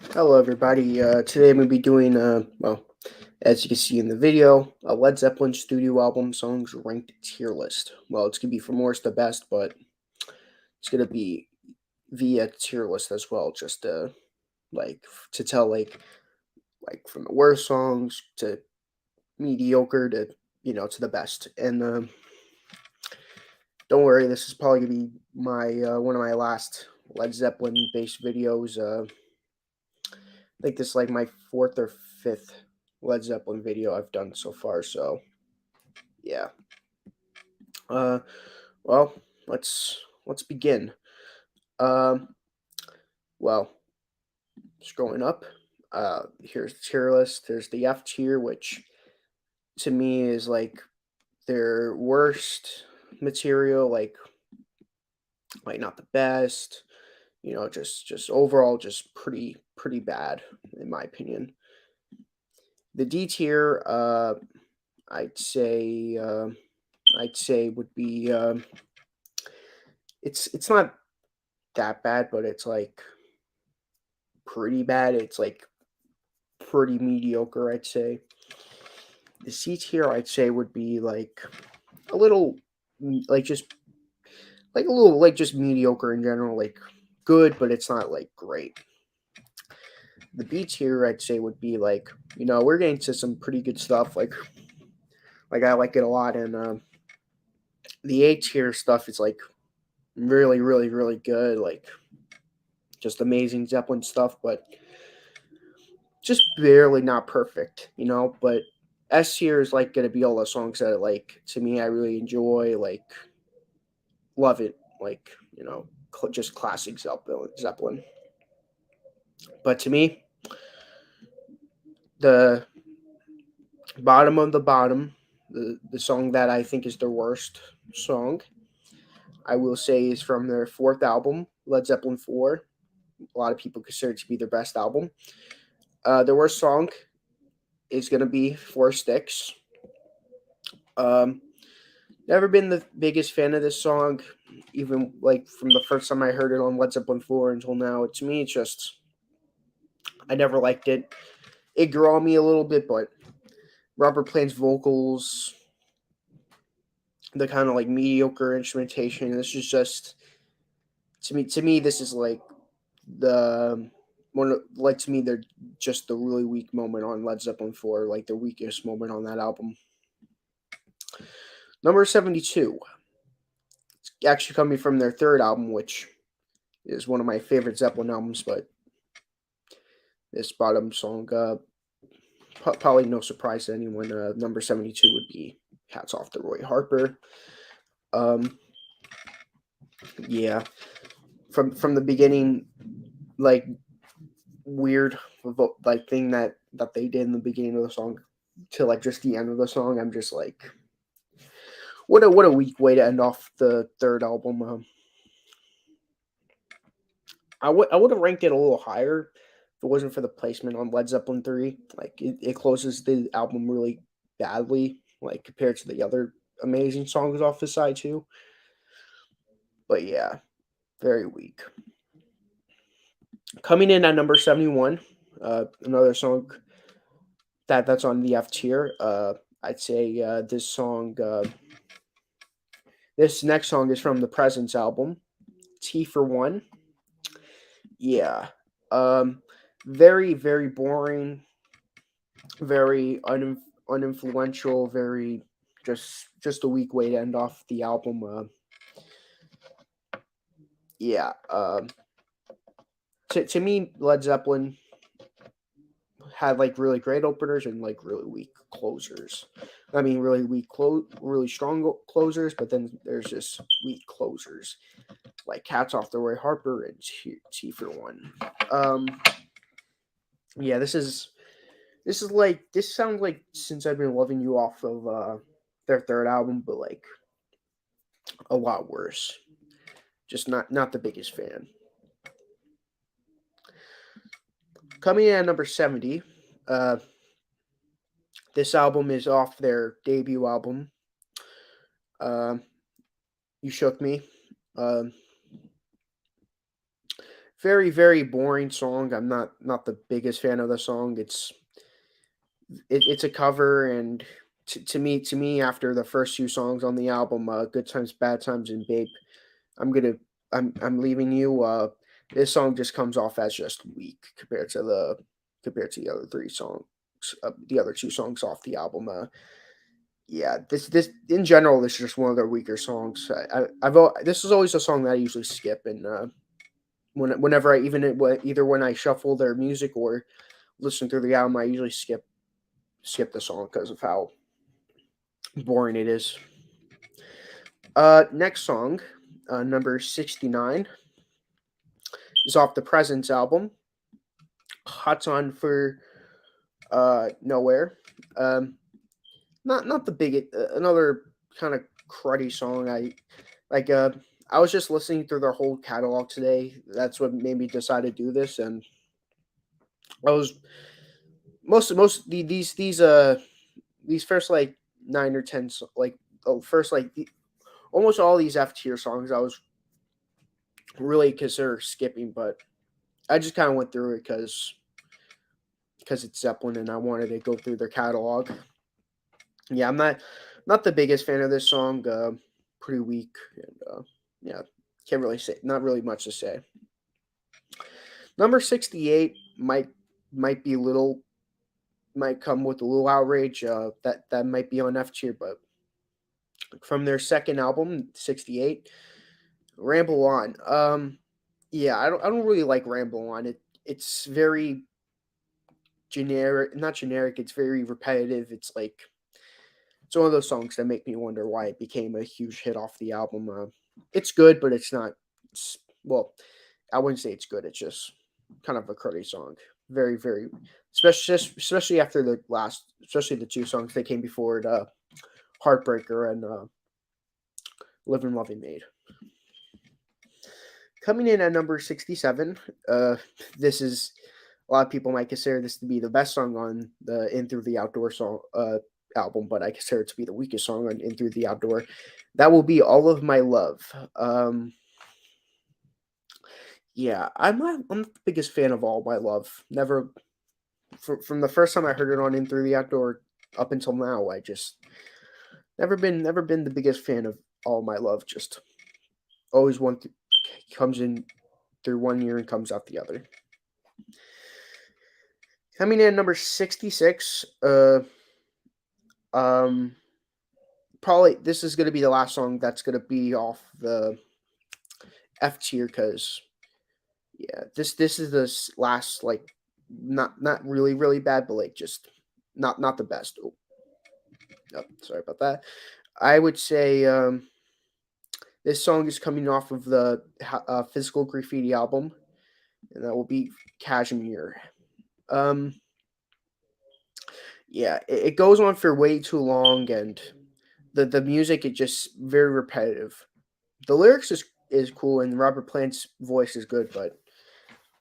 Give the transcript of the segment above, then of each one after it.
Hello, everybody. Today I'm going to be doing, as you can see in the video, a Led Zeppelin studio album songs ranked tier list. Well, it's going to be from worst to best, but it's going to be via tier list as well, just like to tell like from the worst songs to mediocre to to the best. And don't worry, this is probably going to be my one of my last Led Zeppelin based videos. I think this is like my fourth or fifth Led Zeppelin video I've done so far. So yeah. Uh, well, let's begin. Um, well, scrolling up. Here's the tier list. There's the F tier, which to me is like their worst material, like not the best. Just overall, just pretty bad in my opinion. The D tier, I'd say I'd say would be it's not that bad, but it's like pretty bad. It's like pretty mediocre, I'd say. The C tier, I'd say, would be like a little like just like a little like just mediocre in general, like good, but it's not like great. The B tier, I'd say, would be like we're getting to some pretty good stuff. Like I like it a lot, and the A tier stuff is like really good, like just amazing Zeppelin stuff, but just barely not perfect, But S tier is like gonna be all the songs that like to me I really enjoy, like love it, like just classic Zeppelin. But to me, the bottom of the bottom, the song that I think is their worst song, I will say is from their fourth album, Led Zeppelin 4. A lot of people consider it to be their best album. Their worst song is gonna be Four Sticks. Um, Never been the biggest fan of this song, even like from the first time I heard it on Led Zeppelin 4 until now. To me, it's just I never liked it. It grew on me a little bit, but Robert Plant's vocals, the kind of like mediocre instrumentation, this is just to me this is like the one like to me they're just the really weak moment on Led Zeppelin 4, like the weakest moment on that album. Number 72. It's actually coming from their third album, which is one of my favorite Zeppelin albums, but this bottom song, probably no surprise to anyone. Number 72 would be "Hats Off to Roy Harper." Um, yeah, from the beginning, like weird like thing that they did in the beginning of the song to like just the end of the song. I'm just like, what a weak way to end off the third album. I would have ranked it a little higher if it wasn't for the placement on Led Zeppelin 3. Like it closes the album really badly, like compared to the other amazing songs off the side too. But yeah, very weak. Coming in at number 71, another song that's on the F tier. I'd say this next song is from the Presence album, T for One. Yeah, um, very boring, very uninfluential, very just a weak way to end off the album. Yeah, to me, Led Zeppelin had like really great openers and like really weak closers. I mean, really weak, really strong closers, but then there's just weak closers like "Cats Off the Roy Harper" and T for One. Um, yeah, this sounds like Since I've Been Loving You off of their third album, but like a lot worse. Just not the biggest fan. Coming in at number 70, uh, this album is off their debut album, uh, You Shook Me. Um, Very, very boring song. I'm not the biggest fan of the song. It's a cover, and to me, after the first few songs on the album, "Good Times, Bad Times," and "Babe," I'm gonna I'm leaving you. This song just comes off as just weak compared to the other three songs, the other two songs off the album. Yeah, this in general, this is just one of their weaker songs. This is always a song that I usually skip, and whenever I either when I shuffle their music or listen through the album, I usually skip the song because of how boring it is. Next song, number 69, is off the Presence album. Hot on for Nowhere. Um, not the biggest. Another kind of cruddy song. Like. I was just listening through their whole catalog today. That's what made me decide to do this, and I was these first like 9 or 10 like first almost all these F tier songs I was really consider skipping, but I just kind of went through it because it's Zeppelin and I wanted to go through their catalog. Yeah, I'm not the biggest fan of this song. Pretty weak, and yeah, can't really say not really much to say. Number 68 might be a little might come with a little outrage. That might be on F tier, but from their second album, 68, Ramble On. Yeah, I don't really like Ramble On. It's very generic, not generic. It's very repetitive. It's one of those songs that make me wonder why it became a huge hit off the album. It's good, but it's not. Well, I wouldn't say it's good. It's just kind of a cruddy song. Very, very, especially after especially the two songs that came before it, Heartbreaker and Living Loving Maid. Coming in at number 67, this is a lot of people might consider this to be the best song on the In Through the Outdoor song album, but I consider it to be the weakest song on In Through the Outdoor. That will be All of My Love. Yeah, I'm the biggest fan of All My Love. Never from the first time I heard it on In Through the Outdoor up until now, I just never been the biggest fan of All My Love. Just always comes in through one year and comes out the other. Coming in at number 66, um, probably this is going to be the last song that's going to be off the F tier because yeah, this is the last like not really really bad, but like just not the best. Oh, sorry about that. I would say this song is coming off of the Physical Graffiti album, and that will be Cashmere. Um, yeah, it goes on for way too long, and the music is just very repetitive. The lyrics is cool, and Robert Plant's voice is good, but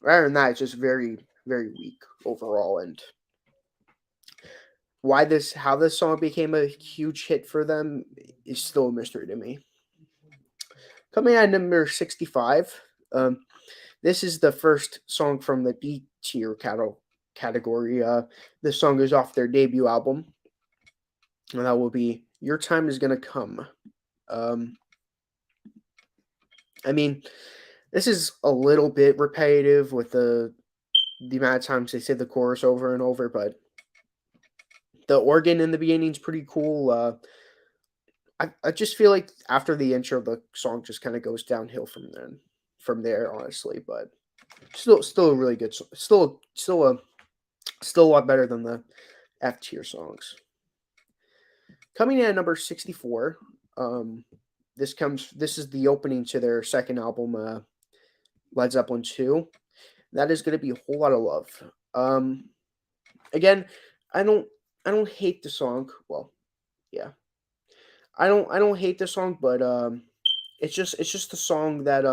rather than that, it's just very very weak overall. And how this song became a huge hit for them is still a mystery to me. Coming at number 65, this is the first song from the D tier category. This song is off their debut album, and that will be Your Time Is Gonna Come. Um, I mean, this is a little bit repetitive with the amount of times they say the chorus over and over, but the organ in the beginning is pretty cool. I just feel like after the intro, the song just kind of goes downhill from there, honestly. But still a really good, still a lot better than the F tier songs. Coming in at number 64, this is the opening to their second album, Led Zeppelin 2. That is going to be a whole lot of love. Again, I don't hate the song. Well, yeah, I don't hate the song, but it's just a song that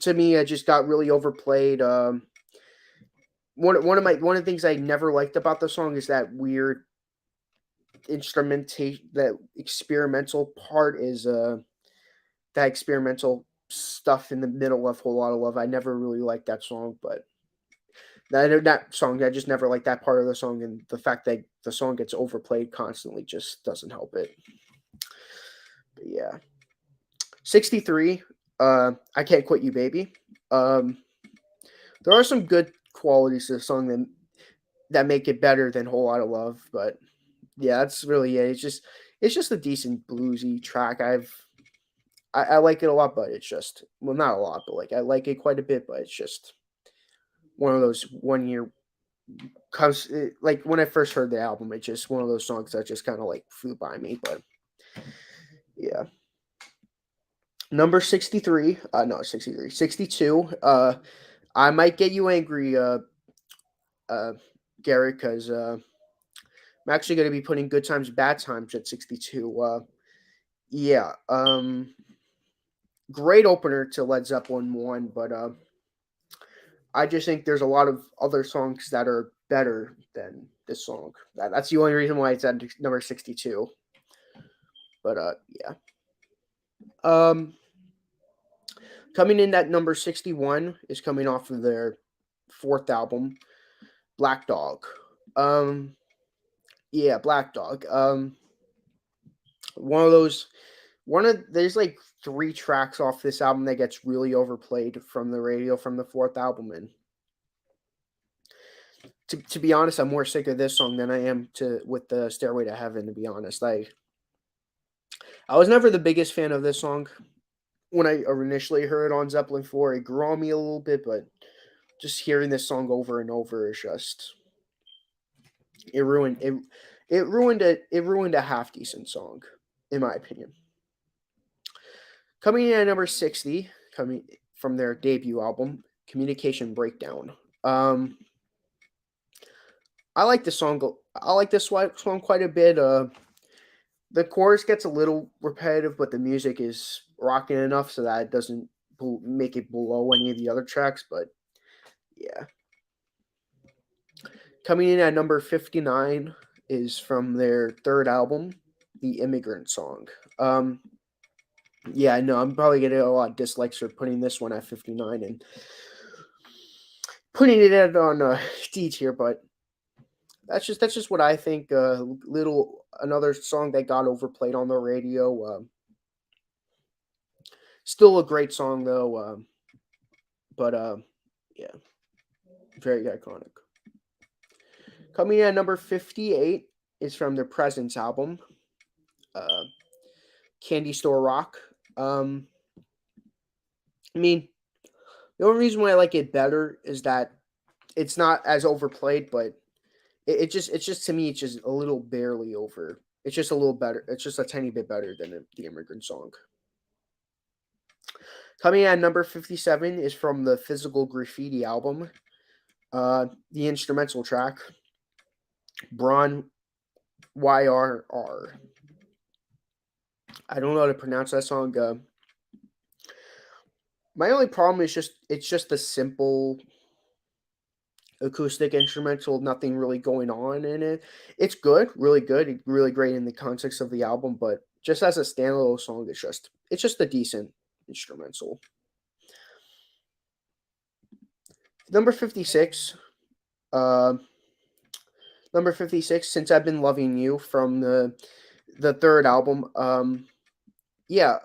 to me it just got really overplayed. One of the things I never liked about the song is that weird instrumentation, that experimental part is that experimental stuff in the middle of Whole Lot of Love. I never really liked that song, but that song, I just never liked that part of the song, and the fact that the song gets overplayed constantly just doesn't help it. But yeah, 63. I Can't Quit You, Baby. Um, there are some good qualities to the song that make it better than Whole Lot of Love, but yeah, that's really it. It's just a decent bluesy track. I like it a lot, but it's just, well, not a lot, but like I like it quite a bit, but it's just one of those 1 year comes like when I first heard the album, it's just one of those songs that just kind of like flew by me. But yeah, number 63, no 63, 62. I might get you angry, uh, Gary, because I'm actually going to be putting Good Times Bad Times at 62. Yeah, great opener to Led Zeppelin 1, but I just think there's a lot of other songs that are better than this song. That's the only reason why it's at number 62. But yeah. Um, coming in at number 61 is coming off of their fourth album, Black Dog. Um, yeah, Black Dog. One of those. There's like three tracks off this album that gets really overplayed from the radio from the fourth album, and to be honest, I'm more sick of this song than I am to with the Stairway to Heaven. To be honest, I was never the biggest fan of this song when I initially heard it on Zeppelin 4. It grew on me a little bit, but just hearing this song over and over is just it ruined it. It ruined a half decent song, in my opinion. Coming in at number 60, coming from their debut album, Communication Breakdown. Um, I like this song. I like this song quite a bit. The chorus gets a little repetitive, but the music is rocking enough so that it doesn't make it below any of the other tracks. But yeah, coming in at number 59 is from their third album, The Immigrant Song. Um, yeah, I know I'm probably getting a lot of dislikes for putting this one at 59 and putting it at on D tier, but that's just what I think. Little another song that got overplayed on the radio. Still a great song though. But yeah, very iconic. Coming in at number 58 is from their Presence album, uh, Candy Store Rock. Um, I mean, the only reason why I like it better is that it's not as overplayed, but it's just to me it's just a little barely over. It's just a little better. It's just a tiny bit better than the Immigrant Song. Coming in at number 57 is from the Physical Graffiti album, the instrumental track, Braun YRR. I don't know how to pronounce that song. My only problem is it's just a simple acoustic instrumental, nothing really going on in it. It's good, really great in the context of the album, but just as a standalone song, it's just a decent instrumental. Number 56. Uh, number 56. Since I've Been Loving You from the third album. Yeah.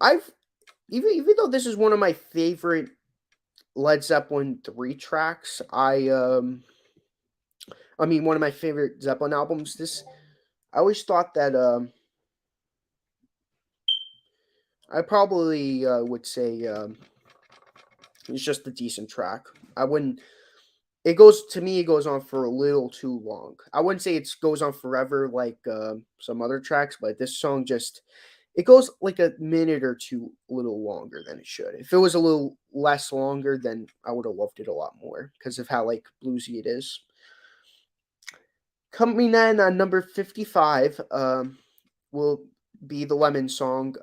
I've even though this is one of my favorite Led Zeppelin 3 tracks, I mean one of my favorite Zeppelin albums. This I always thought that I probably would say it's just a decent track. I wouldn't. It goes to me. It goes on for a little too long. I wouldn't say it goes on forever like some other tracks, but this song just it goes like a minute or two, a little longer than it should. If it was a little less longer, then I would have loved it a lot more because of how like bluesy it is. Coming in on number 55, will be the Lemon Song.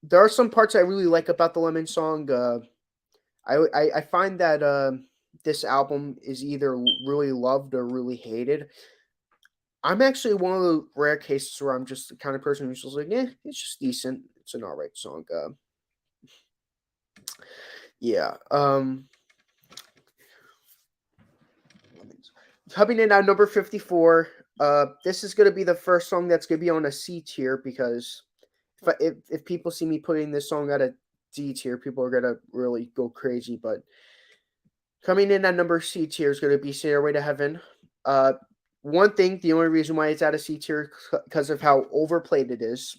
There are some parts I really like about the Lemon Song. I find that this album is either really loved or really hated. I'm actually one of the rare cases where I'm just the kind of person who's just like, "Yeah, it's just decent. It's an alright song." Yeah. Coming in at number 54. This is gonna be the first song that's gonna be on a C tier because if people see me putting this song at a D tier, people are gonna really go crazy. But coming in at number C tier is gonna be "Stairway to Heaven." Uh, One thing, the only reason why it's at a C tier because of how overplayed it is.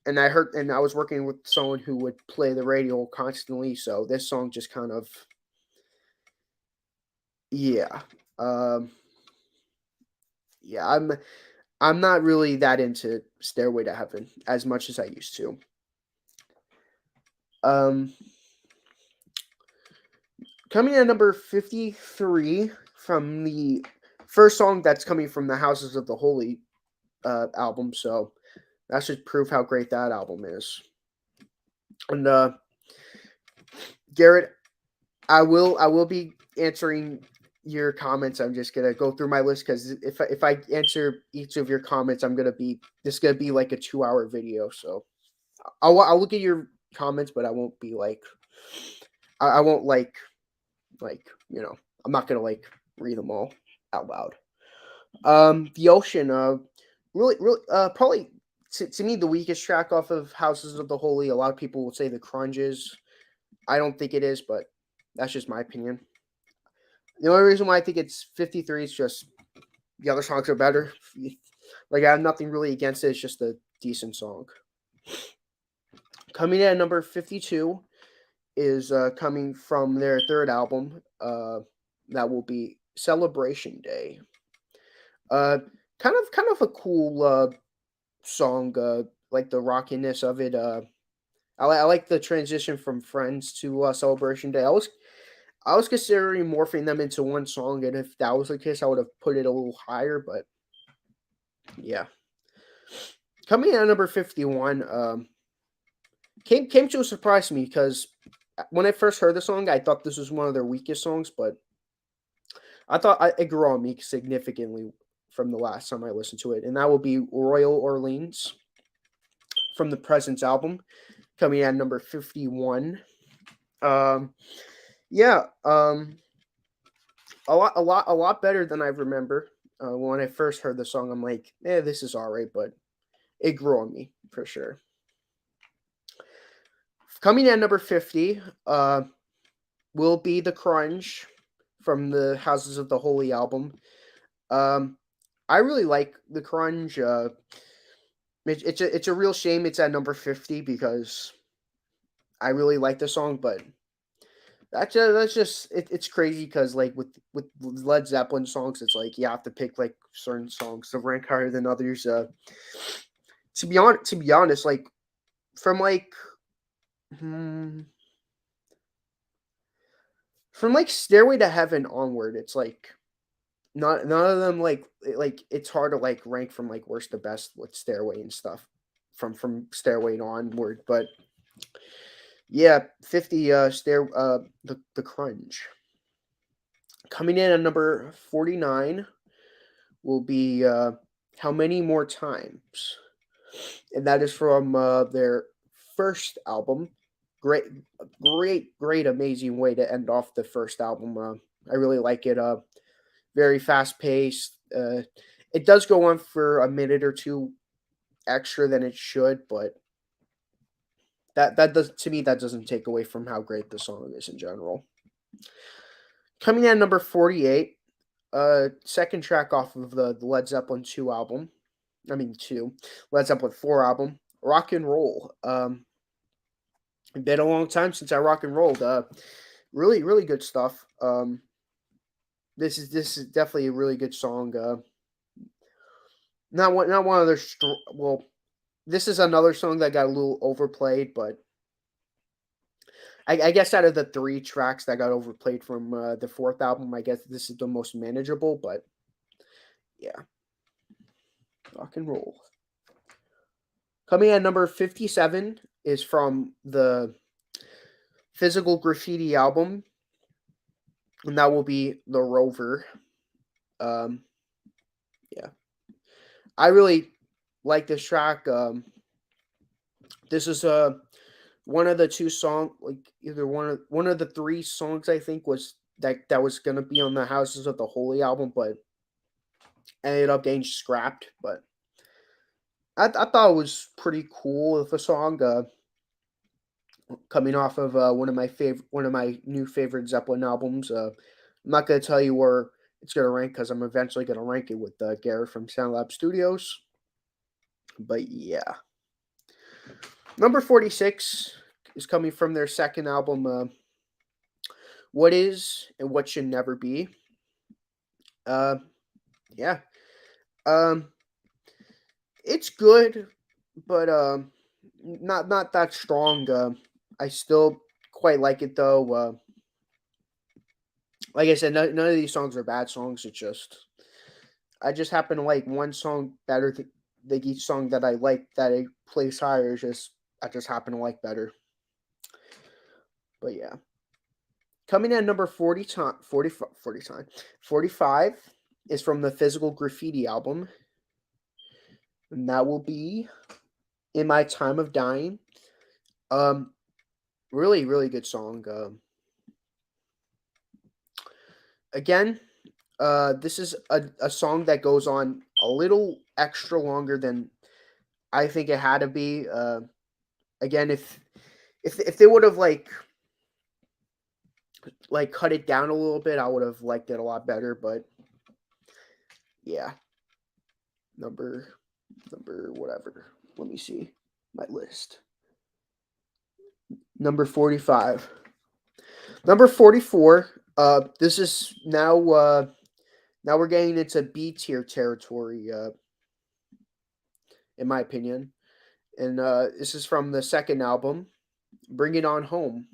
And I was working with someone who would play the radio constantly, so this song just kind of, yeah, um, yeah. I'm not really that into "Stairway to Heaven" as much as I used to. Um, Coming in at number 53 from the first song that's coming from the Houses of the Holy album, so that should prove how great that album is. And Garrett, I will be answering your comments. I'm just gonna go through my list because if I answer each of your comments, this is gonna be like a 2 hour video. So I'll look at your comments, but I won't be like I won't I'm not gonna like read them all out loud. The Ocean, really probably to me the weakest track off of Houses of the Holy. A lot of people will say the Crunge is. I don't think it is, but that's just my opinion. The only reason why I think it's 53 is just the other songs are better. Like I have nothing really against it. It's just a decent song. Coming in at number 52 is coming from their third album. That will be Celebration Day. Uh, kind of a cool song. Like the rockiness of it. I like the transition from Friends to Celebration Day. I was considering morphing them into one song, and if that was the case, I would have put it a little higher. But yeah, coming in at number 51, came to a surprise to me because when I first heard the song, I thought this was one of their weakest songs, but it grew on me significantly from the last time I listened to it, and that will be Royal Orleans from the Presence album, coming in at number 51. Um, yeah, a lot better than I remember. When I first heard the song, I'm like, this is alright, but it grew on me for sure. Coming in at number 50, will be the Crunge from the Houses of the Holy album. Um, I really like the Crunge. It's a real shame it's at number 50 because I really like the song, but it's crazy because like with Led Zeppelin songs, it's like you have to pick like certain songs to rank higher than others. To be honest, like from like hmm, from like Stairway to Heaven onward, it's like not none of them like it's hard to like rank from like worst to best with Stairway and stuff from Stairway onward. But yeah, 50 the Crunge. Coming in at number 49 will be How Many More Times. And that is from their first album. Great, great, amazing way to end off the first album. I really like it. Very fast paced. It does go on for a minute or two extra than it should, but that does to me that doesn't take away from how great the song is in general. Coming in at number 48, second track off of the Led Zeppelin 2 album. I mean 2. Led Zeppelin 4 album, Rock and Roll. It's been a long time since I rock and rolled. Really really good stuff. This is definitely a really good song. Not one of their well, this is another song that got a little overplayed, but I guess out of the 3 tracks that got overplayed from the fourth album, I guess this is the most manageable. But yeah, rock and roll. Coming at number 57 is from the Physical Graffiti album, and that will be The Rover. Um, I really like this track. This is one of the two song, like either one of the three songs I think was that was gonna be on the Houses of the Holy album, but ended up getting scrapped. But I thought it was pretty cool of a song. Coming off of one of my new favorite Zeppelin albums. I'm not gonna tell you where it's gonna rank because I'm eventually gonna rank it with Garrett from SoundLab Studios. But yeah, number 46 is coming from their second album, "What Is and What Should Never Be." Uh, yeah, um, it's good, but not that strong. I still quite like it though. Like I said, none of these songs are bad songs. It's just I just happen to like one song better than each song that I like that I place higher. Is just I just happen to like better. But yeah, coming in at number 45 is from the Physical Graffiti album, and that will be "In My Time of Dying." Um, really good song. Again, this is a song that goes on a little extra longer than I think it had to be. Again, if they would have like cut it down a little bit, I would have liked it a lot better. But yeah, number whatever. Let me see my list. Number 45. Number 44. This is now we're getting into B tier territory. In my opinion, and this is from the second album, "Bring It On Home."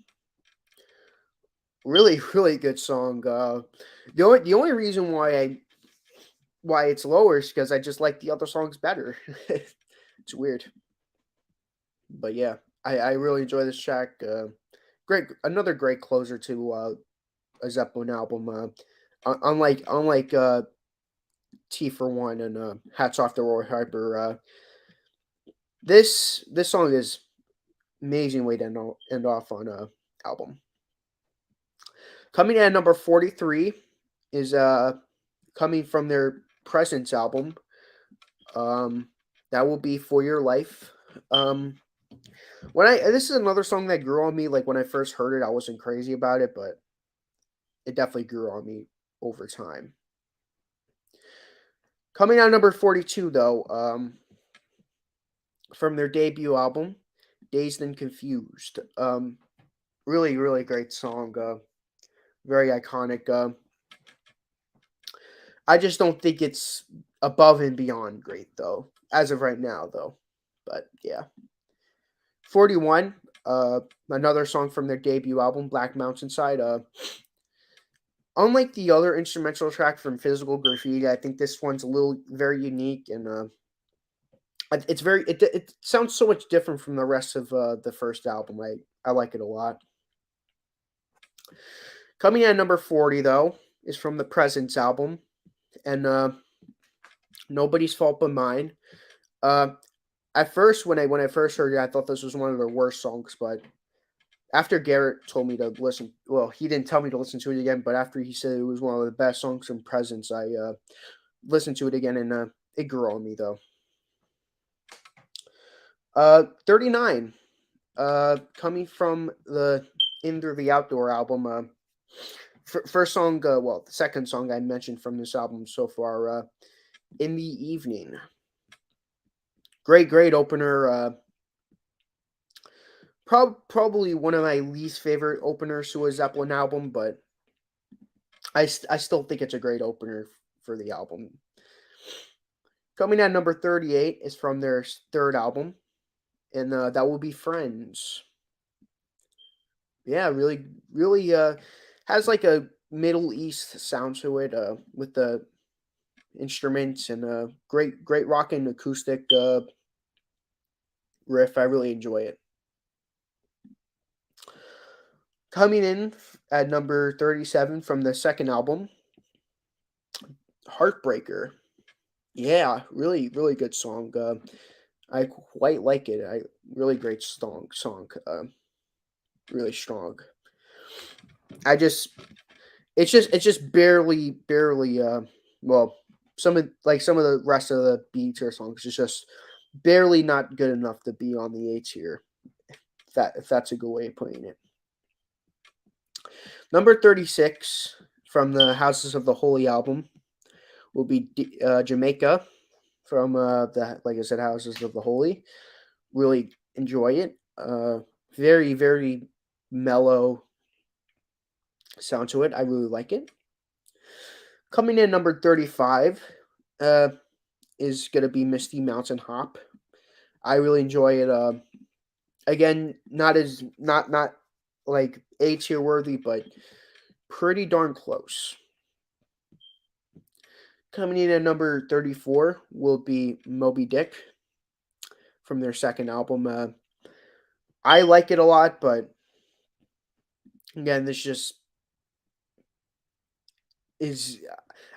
Really good song. The only reason why it's lower is because I just like the other songs better. It's weird, but yeah, I really enjoy this track. Another great closer to a Zeppelin album. Unlike T for One and Hats Off to Roy Harper. This song is amazing way to end off on a album. Coming in at number 43 is coming from their Presence album. Um, that will be "For Your Life." Um, when I This is another song that grew on me. Like when I first heard it, I wasn't crazy about it, but it definitely grew on me over time. Coming out number 42 though, from their debut album, "Dazed and Confused." Really great song. Very iconic. I just don't think it's above and beyond great though, as of right now though. But yeah. 41, another song from their debut album, "Black Mountainside." Unlike the other instrumental track from Physical Graffiti, I think this one's a little very unique and it sounds so much different from the rest of the first album. I like it a lot. Coming in at number 40 though is from the Presence album, and "Nobody's Fault But Mine." Uh, at first, when I first heard it, I thought this was one of their worst songs, but after Garrett told me to listen, well, he didn't tell me to listen to it again, but after he said it was one of the best songs from Presence, I listened to it again, and it grew on me though. 39, coming from the Into the Outdoor album. First song, well, the second song I mentioned from this album so far, "In the Evening." Great opener. Probably one of my least favorite openers to a Zeppelin album, but I still think it's a great opener for the album. Coming at number 38 is from their third album, and that will be "Friends." Yeah, really has like a Middle East sound to it, with the instruments and great rockin' acoustic riff. I really enjoy it. Coming in at number 37 from the second album, "Heartbreaker." Yeah, really, really good song. I quite like it. I really great song. Really strong. I just it's just barely well some of the rest of the B tier songs is just barely not good enough to be on the A tier. If that's a good way of putting it. Number 36 from the Houses of the Holy album will be Jamaica from the like I said Houses of the Holy. Really enjoy it. Very very mellow sound to it. I really like it. Coming in number 35 uh, is gonna be Misty Mountain Hop. I really enjoy it. Again, not like A tier worthy, but pretty darn close. Coming in at number 34 will be Moby Dick from their second album. I like it a lot, but again, this just is.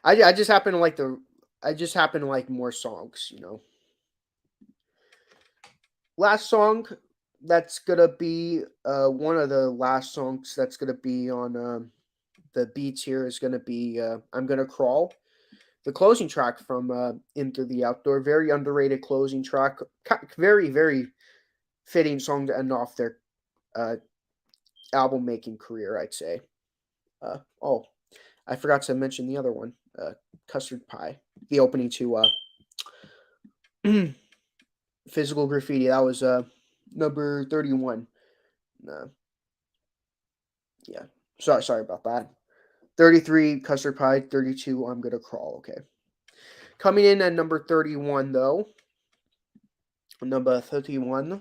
I just happen to like the. I just happen to like more songs. Last song that's gonna be one of the last songs that's gonna be on the beats here is gonna be "I'm Gonna Crawl," the closing track from Into the Outdoor. Very underrated closing track. Very very fitting song to end off their uh, album making career, I'd say. Oh, I forgot to mention the other one, Custard Pie, the opening to Physical Graffiti. That was number 31. Uh, yeah, sorry about that. 33, Custard Pie. 32, I'm Gonna Crawl. Okay. Coming in at number 31, though, number 31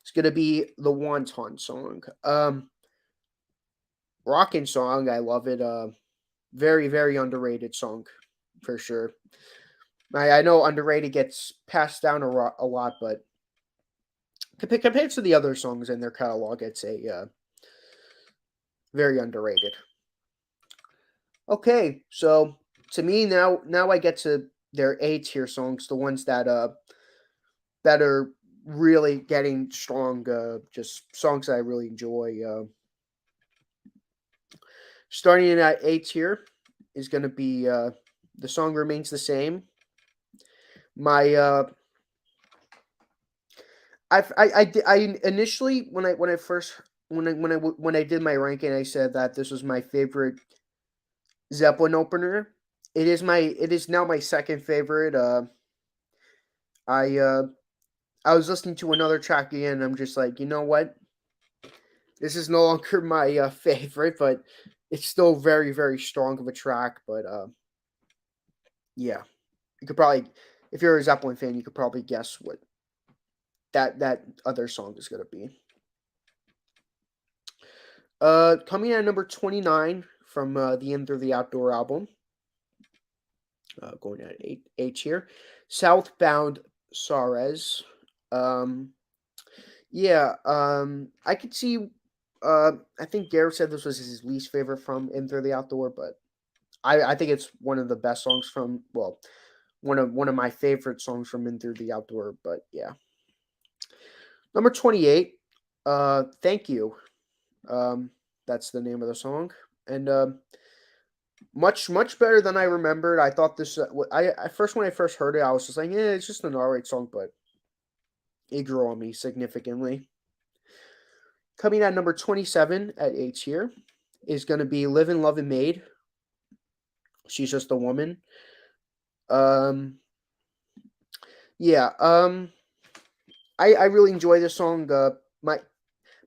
is going to be the Wonton song. Rockin' song. I love it. Very, very underrated song for sure. I know underrated gets passed down a lot, but compared to the other songs in their catalog, it's a very underrated. Okay, so to me now I get to their A tier songs, the ones that are really getting strong, just songs I really enjoy. Starting in at A tier is going to be the song remains the same. My I initially when I first when I did my ranking, I said that this was my favorite Zeppelin opener. It is now my second favorite. I uh, I was listening to another track again, and I'm just like, you know what? This is no longer my favorite, but it's still very very strong of a track. But yeah, you could probably, if you're a Zeppelin fan, you could probably guess what that other song is gonna be. Coming in at number 29 from the Enter the Outdoor album. Going at eight here. Southbound Sares. Um, yeah, I could see. I think Garrett said this was his least favorite from Enter the Outdoor, but I think it's one of the best songs from. Well, one of my favorite songs from Enter the Outdoor. But yeah, number 28. Thank you. Um, that's the name of the song, and much better than I remembered. I thought this. I first when I first heard it, I was just like, yeah, it's just an alright song, but it grew on me significantly. Coming at number 27 at H here is going to be "Livin' Lovin' Maid." She's just a woman. Um, yeah. I really enjoy this song.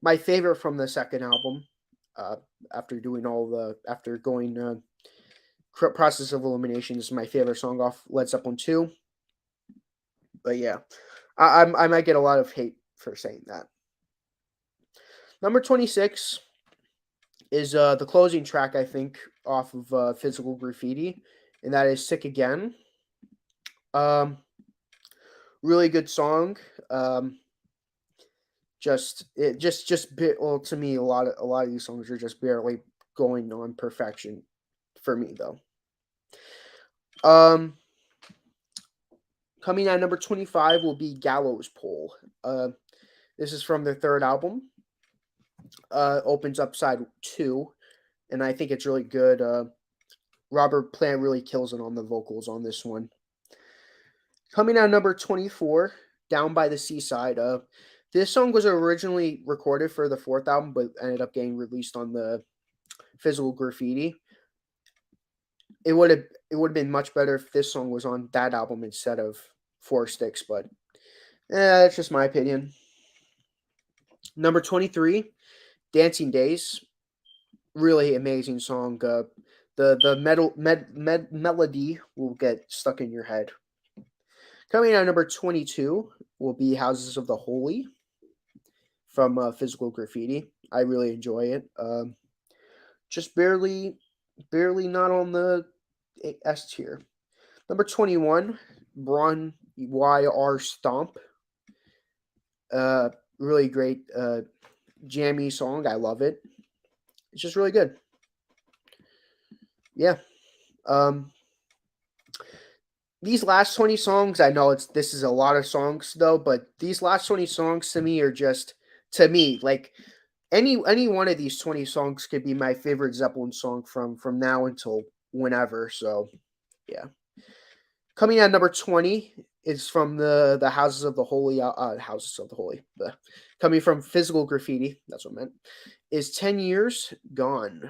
My favorite from the second album. Uh, after going process of elimination is my favorite song off Led Zeppelin 2. But yeah, I might get a lot of hate for saying that. Number 26 is the closing track, I think, off of Physical Graffiti, and that is "Sick Again." Um, really good song. Um, well, to me, a lot of these songs are just barely going on perfection for me though. Um, Coming at number 25 will be Gallows Pole. This is from their third album. Opens up side 2, and I think it's really good. Robert Plant really kills it on the vocals on this one. Coming out number 24, Down by the Seaside. This song was originally recorded for the fourth album, but ended up getting released on the Physical Graffiti. It would have been much better if this song was on that album instead of Four Sticks, but that's just my opinion. Number 23, Dancing Days. Really amazing song. The melody will get stuck in your head. Coming out number 22 will be Houses of the Holy from Physical Graffiti. I really enjoy it. Just barely not on the S tier. Number 21, Braun YR Stomp. Really great jammy song. I love it. It's just really good. Yeah. These last 20 songs, I know this is a lot of songs though, but these last 20 songs to me are just like any one of these 20 songs could be my favorite Zeppelin song from now until whenever. So, yeah. Coming at number 20 is from the Houses of the Holy Houses of the Holy. Coming from Physical Graffiti, that's what I meant. Is 10 Years Gone.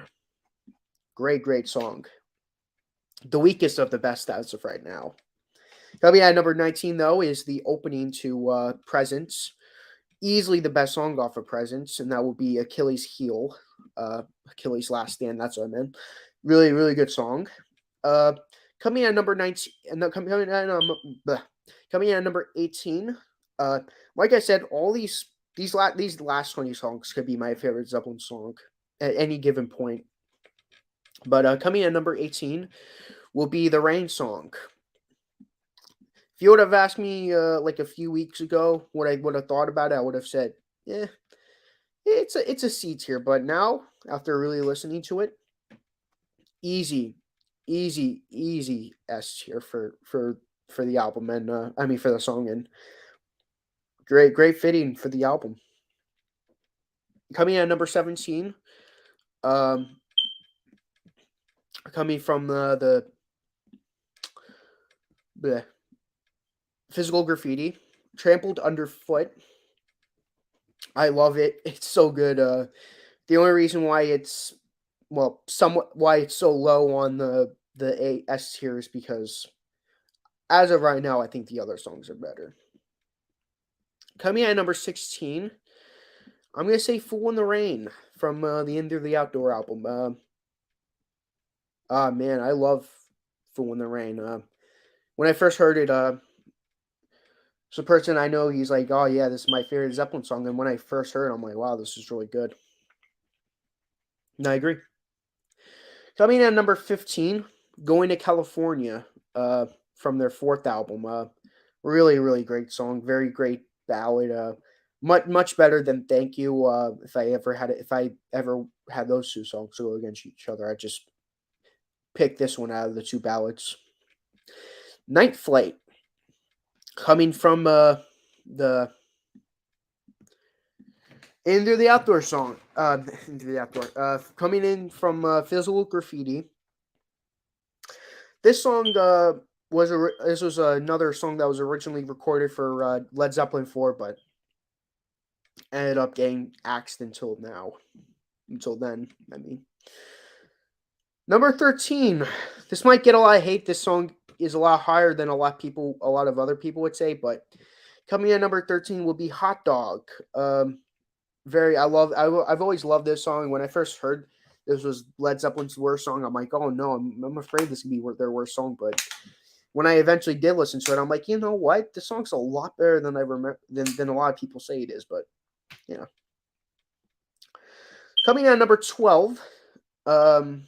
Great song. The weakest of the best as of right now. Coming at number 19, though, is the opening to Presence. Easily the best song off of Presence, and that will be Achilles' Heel. Achilles' Last Stand, that's what I meant. Really good song. Coming at number 19, coming at number 18, like I said, all these last 20 songs could be my favorite Zeppelin song at any given point. But coming at number 18 will be the Rain song. If you would have asked me like a few weeks ago what I would have thought about it, I would have said, yeah, it's a C tier. But now, after really listening to it, easy S tier for the album, and I mean for the song, and great fitting for the album. Coming at number 17, coming from the Physical Graffiti, Trampled Underfoot. I love it. It's so good. The only reason why it's why it's so low on the A S tier is because as of right now, I think the other songs are better. Coming at number 16, I'm gonna say "Fool in the Rain" from the Into the Outdoor album. Man, I love "Fool in the Rain." When I first heard it, so a person I know, he's like, "Oh yeah, this is my favorite Zeppelin song." And when I first heard it, I'm like, "Wow, this is really good." And I agree. Coming at number 15, "Going to California," from their fourth album. Really great song. Very great ballad. Much better than "Thank You." If I ever had those two songs to go against each other, I just pick this one out of the two ballads. "Night Flight," coming from the Into the Outdoor song. Into the Outdoor. Coming in from Physical Graffiti. This song this was another song that was originally recorded for Led Zeppelin 4, but ended up getting axed until now. Until then, I mean. Number 13. This might get a lot of hate. This song is a lot higher than a lot of other people would say, but coming in number 13 will be "Hot Dog." I've always loved this song. When I first heard this was Led Zeppelin's worst song, I'm like, oh no, I'm afraid this could be their worst song. But when I eventually did listen to it, I'm like, you know what? This song's a lot better than I remember than a lot of people say it is. But yeah. Coming in at number 12, coming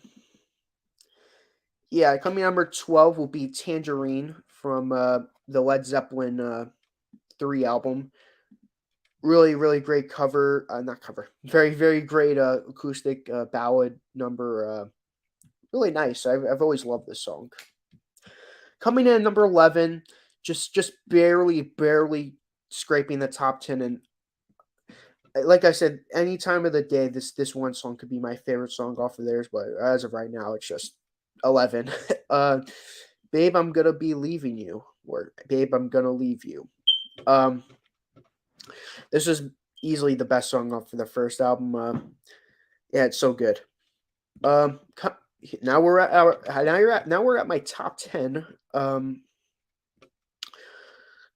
number 12 will be "Tangerine" from the Led Zeppelin 3 album. Really great cover, not cover, very great acoustic ballad number. Really nice. I've always loved this song. Coming in at number 11, just barely scraping the top 10. And like I said, any time of the day, this one song could be my favorite song off of theirs. But as of right now, it's just 11. uh, Babe, I'm gonna be leaving you, or Babe, I'm gonna leave you. Um, this is easily the best song off of the first album. Yeah, it's so good. Now we're at our now we're at my top 10.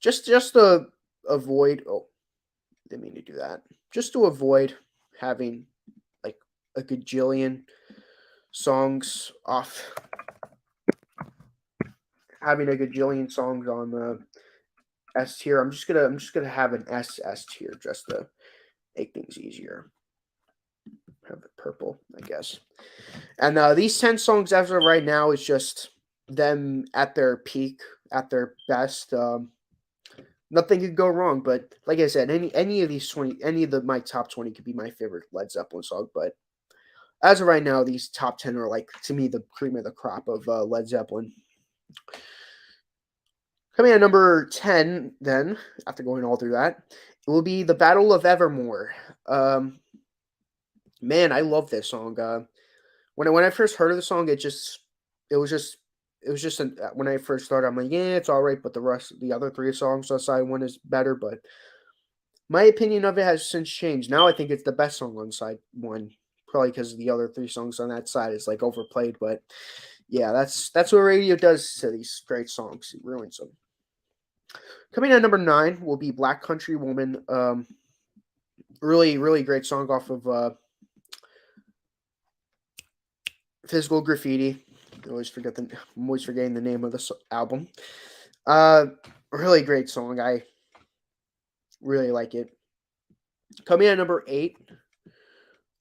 Just to avoid, oh, didn't mean to do that. Just to avoid having like a gajillion songs off, having a gajillion songs on the S tier. I'm just gonna have an S tier just to make things easier. Have it purple, I guess. And these 10 songs as of right now is just them at their peak, at their best. Nothing could go wrong. But like I said, any of these 20, any of my top 20 could be my favorite Led Zeppelin song. But as of right now, these top 10 are like, to me, the cream of the crop of Led Zeppelin. Coming at number 10, then, after going all through that, it will be The Battle of Evermore. Man, I love this song. When I first heard of the song, it was just when I first started, I'm like, yeah, it's all right, but the other three songs on side one is better. But my opinion of it has since changed. Now I think it's the best song on side one, probably because the other three songs on that side is like overplayed. But yeah, that's what radio does to these great songs. It ruins them. Coming at number 9 will be Black Country Woman. Really great song off of Physical Graffiti. I'm always forgetting the name of this album. Really great song. I really like it. Coming at number 8,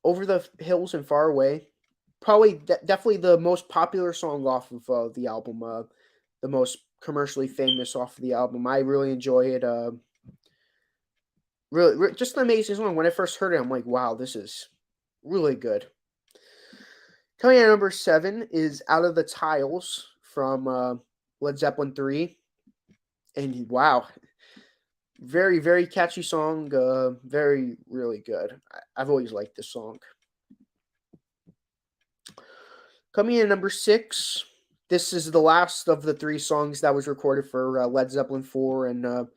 Over the Hills and Far Away. Probably definitely the most popular song off of the album. The most commercially famous off of the album. I really enjoy it. Really, just an amazing song. When I first heard it, I'm like, wow, this is really good. Coming at number 7 is Out of the Tiles from Led Zeppelin 3. And wow, very catchy song. Really good. I've always liked this song. Coming in at number 6, this is the last of the 3 songs that was recorded for Led Zeppelin 4. And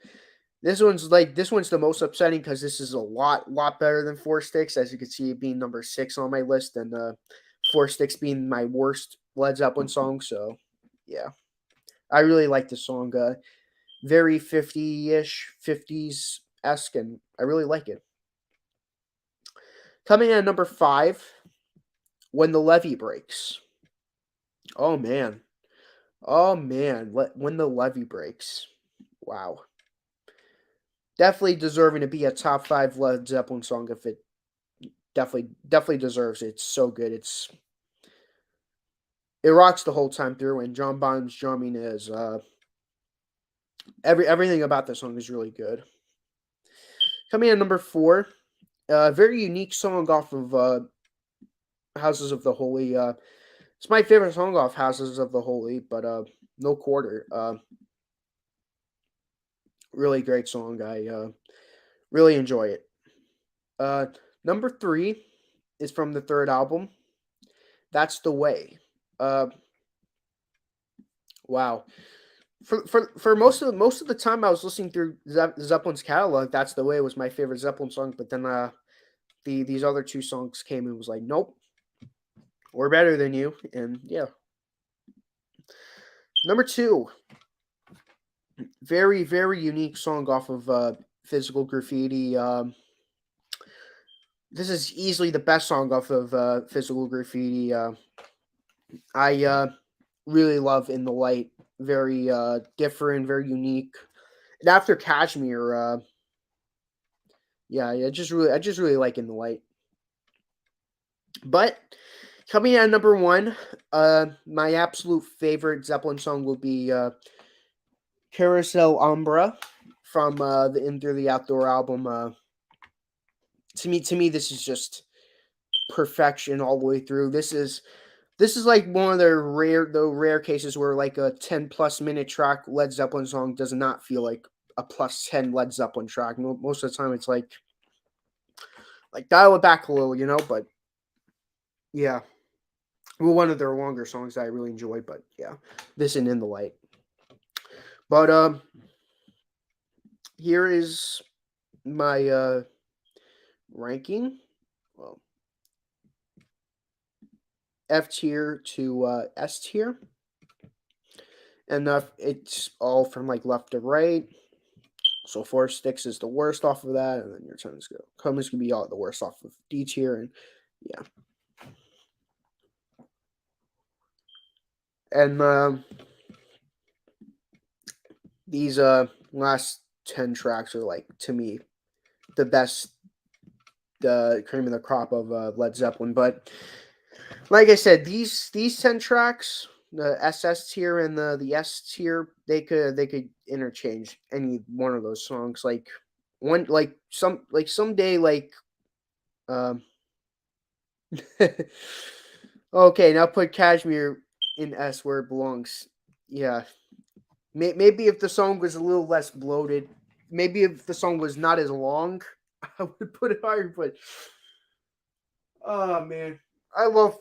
this one's the most upsetting because this is a lot better than Four Sticks, as you can see it being number 6 on my list, and Four Sticks being my worst Led Zeppelin song. So yeah, I really like this song. Very 50-ish, 50s esque, and I really like it. Coming in at number 5, When the Levee Breaks. Oh man, When the Levee Breaks. Wow, definitely deserving to be a top 5 Led Zeppelin song. If it definitely deserves it. It's so good. It rocks the whole time through, and John Bond's drumming is everything about this song is really good. Coming in at number 4, a very unique song off of Houses of the Holy. It's my favorite song off Houses of the Holy, but No Quarter. Really great song. I really enjoy it. Number 3 is from the third album. That's the Way. Wow. For most of the time I was listening through Zeppelin's catalog, That's the Way was my favorite Zeppelin song. But then these other 2 songs came and was like, nope, we're better than you. And yeah. Number 2, very unique song off of Physical Graffiti. This is easily the best song off of Physical Graffiti. I really love In the Light. Very different, very unique. And after Kashmir, yeah, I just really like In the Light. But coming in at number 1, my absolute favorite Zeppelin song will be Carousel Umbra from the Enter the Outdoor album. To me, this is just perfection all the way through. This is This is like one of the rare cases where like a 10-plus minute track Led Zeppelin song does not feel like a +10 Led Zeppelin track. Most of the time, it's like dial it back a little, But yeah, well, one of their longer songs that I really enjoy. But yeah, this and In the Light. But here is my ranking. Well, F tier to S tier, and it's all from like left to right. So four sticks is the worst off of that, and then your turn is gonna be all the worst off of D tier, and yeah, and these last 10 tracks are like to me the best, the cream of the crop of Led Zeppelin. But like I said, these 10 tracks, the SS tier and the S tier, they could interchange any one of those songs. Like someday um okay, now put Cashmere in S where it belongs. Yeah, maybe if the song was a little less bloated, maybe if the song was not as long, I would put it higher. But oh man, I love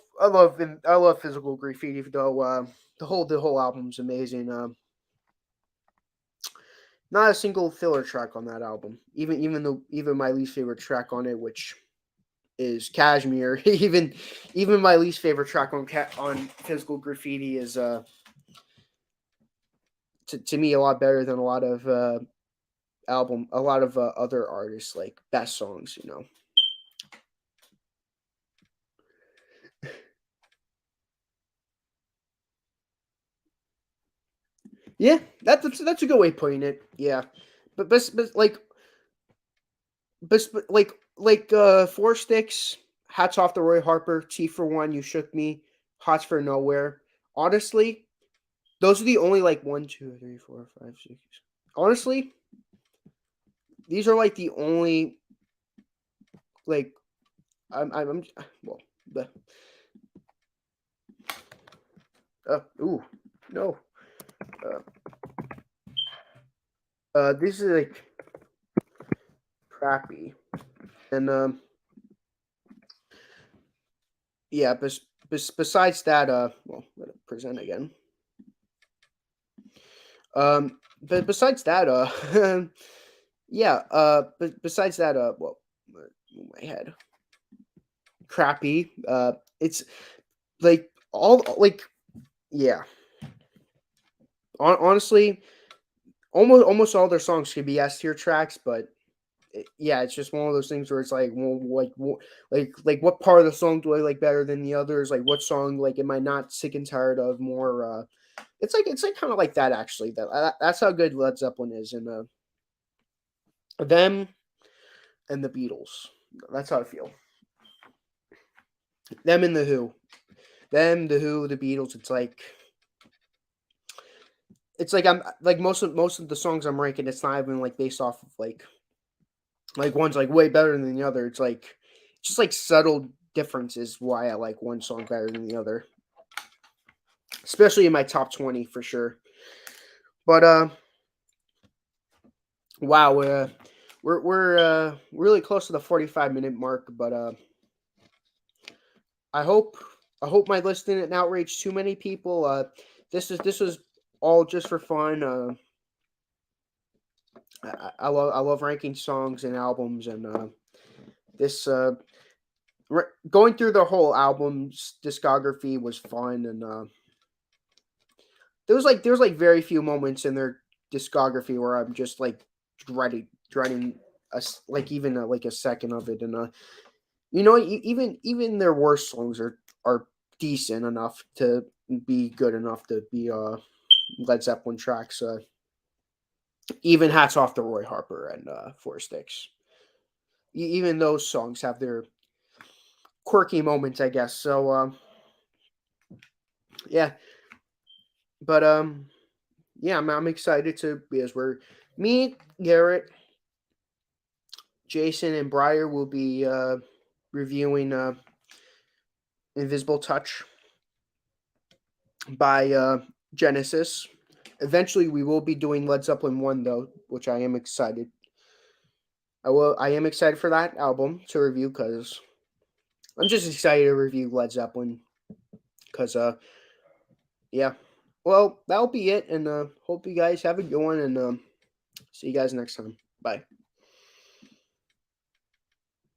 physical graffiti though. The whole album's amazing. Not a single filler track on that album. Even my least favorite track on it, which is Cashmere. Even my least favorite track on physical graffiti is to me a lot better than a lot of other artists like best songs. Yeah, that's a good way of putting it. Yeah, but Four Sticks, Hats Off to Roy Harper, T for One, You Shook Me, Hots for Nowhere. Honestly, those are the only like one, two, three, four, five, six. Honestly, these are like the only like I'm well the ooh no uh this is like crappy. And yeah, besides that, let it present again. But besides that, yeah, but besides that, my head, crappy. It's like all like yeah. Honestly, almost all their songs could be S tier tracks, but yeah, it's just one of those things where it's like, well, like what part of the song do I like better than the others? Like, what song like am I not sick and tired of more? It's like kind of like that actually. That's how good Led Zeppelin is, and them and the Beatles. That's how I feel. Them and the Who, the Who, the Beatles. It's like I'm like most of the songs I'm ranking. It's not even like based off of like one's like way better than the other. It's like just like subtle differences why I like one song better than the other, especially in my top 20 for sure. But wow, we're really close to the 45-minute mark. But I hope I hope my list didn't outrage too many people. This was all just for fun. I love ranking songs and albums, and this going through the whole album's discography was fun. And there was like very few moments in their discography where I'm just like dreading like even like a second of it. And even their worst songs are decent enough to be good enough to be Led Zeppelin tracks. Even hats off to Roy Harper and Four Sticks. Even those songs have their quirky moments, I guess. So yeah, but yeah, I'm excited to because me, Garrett, Jason, and Breyer will be reviewing Invisible Touch. by Genesis. Eventually, we will be doing Led Zeppelin 1, though, which I am excited. I am excited for that album to review because I'm just excited to review Led Zeppelin because yeah. Well, that'll be it, and hope you guys have a good one, and see you guys next time. Bye.